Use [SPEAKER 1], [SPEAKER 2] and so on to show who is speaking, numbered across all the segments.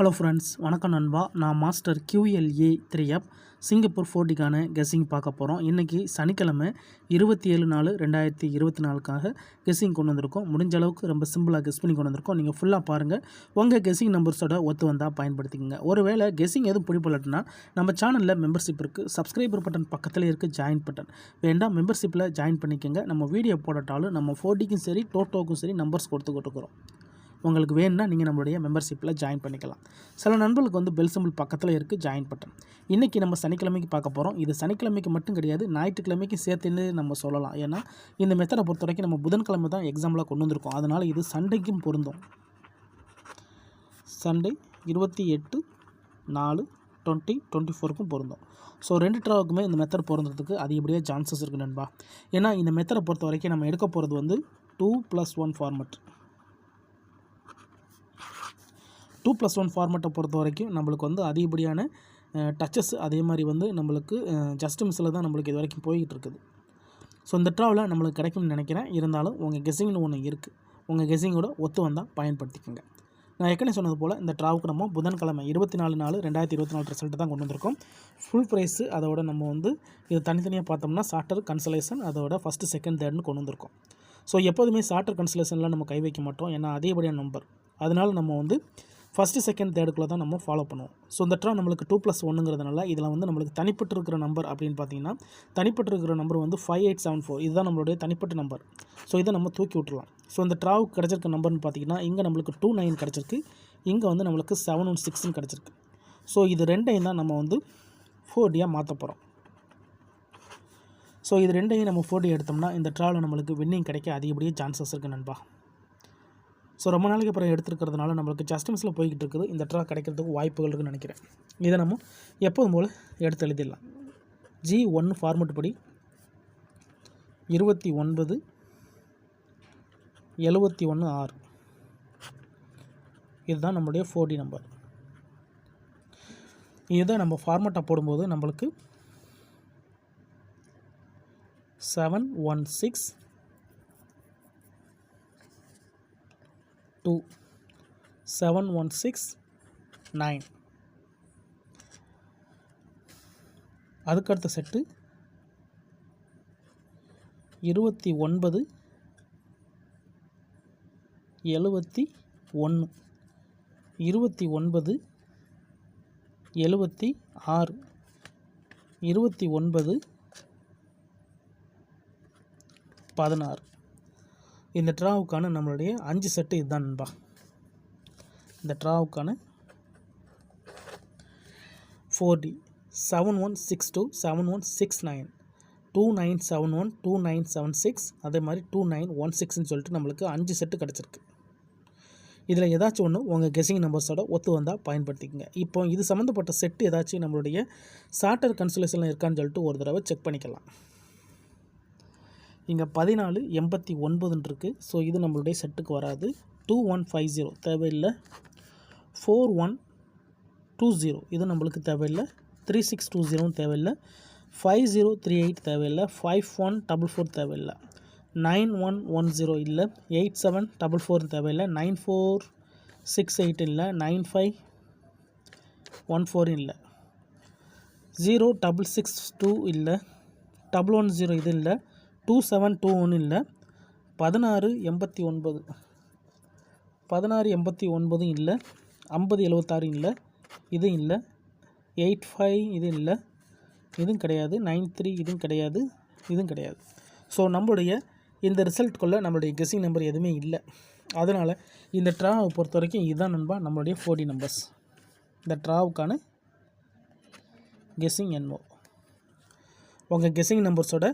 [SPEAKER 1] Hello friends, வணக்கம் நண்பா. நான் மாஸ்டர் QLA 3F சிங்கப்பூர் 4Dக்கான கெஸ்ஸிங் பார்க்க போகிறோம். இன்றைக்கி சனிக்கிழமை 27/4/2024க்காக கெஸ்ஸிங் கொண்டு வந்திருக்கோம். முடிஞ்ச அளவுக்கு ரொம்ப சிம்பிளாக கெஸ் பண்ணி கொண்டு வந்திருக்கோம். நீங்கள் ஃபுல்லாக பாருங்கள். உங்கள் கெஸ்ஸிங் நம்பர்ஸோட ஒத்து வந்தால் பயன்படுத்திக்கங்க. ஒருவேளை கெஸ்ஸிங் எதுவும் பிடிப்படலன்னா நம்ம சேனலில் மெம்பர்ஷிப் இருக்குது. சப்ஸ்கிரைபர் பட்டன் பக்கத்தில் இருக்குது ஜாயின் பட்டன். வேண்டாம் மெம்பர்ஷிப்பில் ஜாயின் பண்ணிக்கோங்க. நம்ம வீடியோ போடட்டாலும் நம்ம 4Dக்கும் சரி டோட்டோக்கும் சரி நம்பர்ஸ் கொடுத்துக்கிட்டுருக்குறோம். உங்களுக்கு வேணும்னா நீங்கள் நம்மளுடைய மெம்பர்ஷிப்பில் ஜாயின் பண்ணிக்கலாம். சில நண்பர்களுக்கு வந்து பெல் சிம்பிள் பக்கத்தில் இருக்குது ஜாயின் பட்டன். இன்றைக்கி நம்ம சனிக்கிழமைக்கு பார்க்க போகிறோம். இது சனிக்கிழமைக்கு மட்டும் கிடையாது, ஞாயிற்றுக்கிழமைக்கு சேர்த்துன்னு நம்ம சொல்லலாம். ஏன்னா இந்த மெத்தடை பொறுத்த வரைக்கும் நம்ம புதன்கிழமை தான் எக்ஸாம்பிளாக கொண்டு வந்திருக்கோம். அதனால் இது சண்டேக்கும் பொருந்தும். சண்டே 28/4/2024க்கும் பொருந்தும். ஸோ 2 ட்ராவுக்குமே இந்த மெத்தட் பொருந்துறதுக்கு அதிகப்படியாக சான்சஸ் இருக்குது நண்பா. ஏன்னா இந்த மெத்தடை பொறுத்த வரைக்கும் நம்ம எடுக்க போகிறது வந்து 2+1 ஃபார்மெட். 2+1 ஃபார்மெட்டை பொறுத்த வரைக்கும் நம்மளுக்கு வந்து அதிகப்படியான டச்சஸ் அதே மாதிரி வந்து நம்மளுக்கு ஜஸ்ட் மிஸ்ஸில் தான் நம்மளுக்கு இது வரைக்கும் போய்கிட்டு இருக்குது. ஸோ இந்த ட்ராவில் நம்மளுக்கு கிடைக்கும்னு நினைக்கிறேன். இருந்தாலும் உங்கள் கெஸ்ஸிங்னு ஒன்று இருக்குது. உங்கள் கெஸ்ஸிங்கோட ஒத்து வந்தால் பயன்படுத்திக்கோங்க. நான் ஏற்கனவே சொன்னது போல் இந்த ட்ராவுக்கு நம்ம புதன்கிழமை 24/4/2024 ரிசல்ட்டு தான் கொண்டு வந்திருக்கோம். ஃபுல் ப்ரைஸு அதோட நம்ம வந்து இது தனித்தனியாக பார்த்தோம்னா சார்ட்டர் கன்சலேஷன் அதோட ஃபஸ்ட்டு செகண்ட் தேர்ட்னு கொண்டு வந்திருக்கோம். ஸோ எப்போதுமே சார்ட்டர் கன்சலேஷன்லாம் நம்ம கை வைக்க மாட்டோம். ஏன்னா அதிகப்படியான நம்பர். அதனால் நம்ம வந்து ஃபஸ்ட்டு செகண்ட் தேர்டுக்குள்ளே தான் நம்ம ஃபாலோ பண்ணுவோம். ஸோ இந்த ட்ரா நம்மளுக்கு 2+1ங்கிறதுனால இதில் வந்து நம்மளுக்கு தனிப்பட்டு இருக்கிற நம்பர் அப்படின்னு பார்த்தீங்கன்னா தனிப்பட்டு இருக்கிற நம்பர் வந்து 5874. இதுதான் நம்மளுடைய தனிப்பட்ட நம்பர். ஸோ இதை நம்ம தூக்கி விட்டுருலாம். ஸோ இந்த ட்ராவுக்கு கிடச்சிருக்க நம்பர்னு பார்த்தீங்கன்னா இங்கே நம்மளுக்கு 29 கிடச்சிருக்கு, இங்கே வந்து நம்மளுக்கு 716 கிடச்சிருக்கு. ஸோ இது ரெண்டையும் தான் நம்ம வந்து 4Dயாக மாற்ற போகிறோம். ஸோ இது ரெண்டையும் நம்ம 4D எடுத்தோம்னா இந்த ட்ராவில் நம்மளுக்கு வின்னிங் கிடைக்க அதிகப்படியாக சான்சஸ் இருக்குது நண்பா. ஸோ ரொம்ப நாளைக்கு அப்புறம் எடுத்துருக்கிறதுனால நம்மளுக்கு ஜஸ்ட் மிஸ்ஸில் போய்கிட்டு இருக்குது. இந்த ட்ரா கிடைக்கிறதுக்கு வாய்ப்புகள் இருக்குன்னு நினைக்கிறேன். இதை நம்ம எப்போதும் போல் எடுத்து எழுதிடலாம். G1 ஃபார்மெட் படி 29/71/6 இதுதான் நம்மளுடைய 4D நம்பர். இதை நம்ம ஃபார்மெட்டாக போடும்போது நம்மளுக்கு 716 2 716 9. அதுக்கடுத்த செட்டு 29/71 29/76 29/16. இந்த ட்ராவுக்கான நம்மளுடைய 5 செட்டு இதுதான் நண்பா. இந்த ட்ராவுக்கான 4D 7162 7169 2971 2976 அதே மாதிரி 2916ன்னு சொல்லிட்டு நம்மளுக்கு 5 செட்டு கிடச்சிருக்கு. இதில் ஏதாச்சும் ஒன்று உங்கள் கெஸ்ஸிங் நம்பர்ஸோட ஒத்து வந்தால் பயன்படுத்திக்கங்க. இப்போ இது சம்மந்தப்பட்ட செட்டு ஏதாச்சும் நம்மளுடைய சார்ட்டர் கன்சலேஷனில் இருக்கான்னு சொல்லிட்டு ஒரு தடவை செக் பண்ணிக்கலாம். இங்கே 14/89 இருக்குது. ஸோ இது நம்மளுடைய செட்டுக்கு வராது. 2150 தேவையில்லை. 4120 இது நம்மளுக்கு தேவையில்லை. 3620 தேவையில்லை. 5038 தேவையில்லை. 5144 தேவையில்லை. 9110 இல்லை. 8744 தேவையில்லை. 9468 இல்லை. 9514 இல்லை. 0662 இல்லை. 110 இது இல்லை. 2721 இல்லை. 1689 இல்லை. 5076 இல்லை. இது இல்லை. 85 இது இல்லை. இதுவும் கிடையாது. 93 இதுவும் கிடையாது. இதுவும் கிடையாது. ஸோ நம்மளுடைய இந்த ரிசல்ட்டுக்குள்ளே நம்மளுடைய கெஸ்ஸிங் நம்பர் எதுவுமே இல்லை. அதனால் இந்த ட்ராவை பொறுத்த வரைக்கும் இதுதான் நண்பா நம்மளுடைய 4D நம்பர்ஸ். இந்த ட்ராவுக்கான கெஸ்ஸிங் NO. உங்கள் கெஸ்ஸிங் நம்பர்ஸோட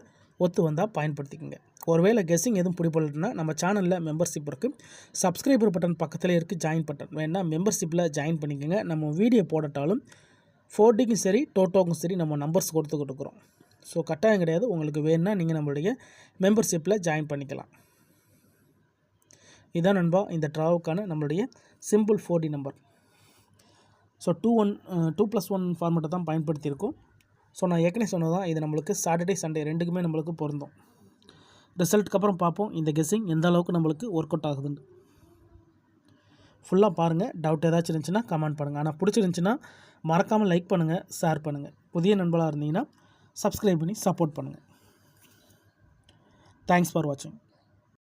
[SPEAKER 1] ஒத்து வந்தால் பயன்படுத்திக்கோங்க. ஒருவேளை கெஸ்ஸிங் எதுவும் பிடிப்படலன்னா நம்ம சேனலில் மெம்பர்ஷிப் இருக்குது. சப்ஸ்கிரைபர் பட்டன் பக்கத்தில் இருக்குது ஜாயின் பட்டன். வேணால் மெம்பர்ஷிப்பில் ஜாயின் பண்ணிக்கோங்க. நம்ம வீடியோ போடட்டாலும் 4Dக்கும் சரி டோட்டோக்கும் சரி நம்ம நம்பர்ஸ் கொடுத்துக்கிட்டு இருக்கிறோம். ஸோ கட்டாயம் கிடையாது. உங்களுக்கு வேணுன்னா நீங்கள் நம்மளுடைய மெம்பர்ஷிப்பில் ஜாயின் பண்ணிக்கலாம். இதான் நண்பா இந்த ட்ராவுக்கான நம்மளுடைய சிம்பிள் 4D நம்பர். ஸோ 2+1 ஃபார்மெட்டை தான் பயன்படுத்தியிருக்கோம். ஸோ நான் ஏற்கனவே சொன்னதான் இது நம்மளுக்கு சாட்டர்டே சண்டே ரெண்டுக்குமே நம்மளுக்கு பொருந்தும். ரிசல்ட்டுக்கு அப்புறம் பார்ப்போம் இந்த கெஸ்ஸிங் எந்த அளவுக்கு நம்மளுக்கு ஒர்க் அவுட் ஆகுதுன்னு. ஃபுல்லாக பாருங்கள். டவுட் ஏதாச்சும் இருந்துச்சுன்னா கமெண்ட் பண்ணுங்கள். ஆனால் பிடிச்சிருந்துச்சின்னா மறக்காமல் லைக் பண்ணுங்கள், ஷேர் பண்ணுங்கள். புதிய நண்பர்களாக இருந்தீங்கன்னா சப்ஸ்கிரைப் பண்ணி சப்போர்ட் பண்ணுங்கள். தேங்க்ஸ் ஃபார் வாட்சிங்.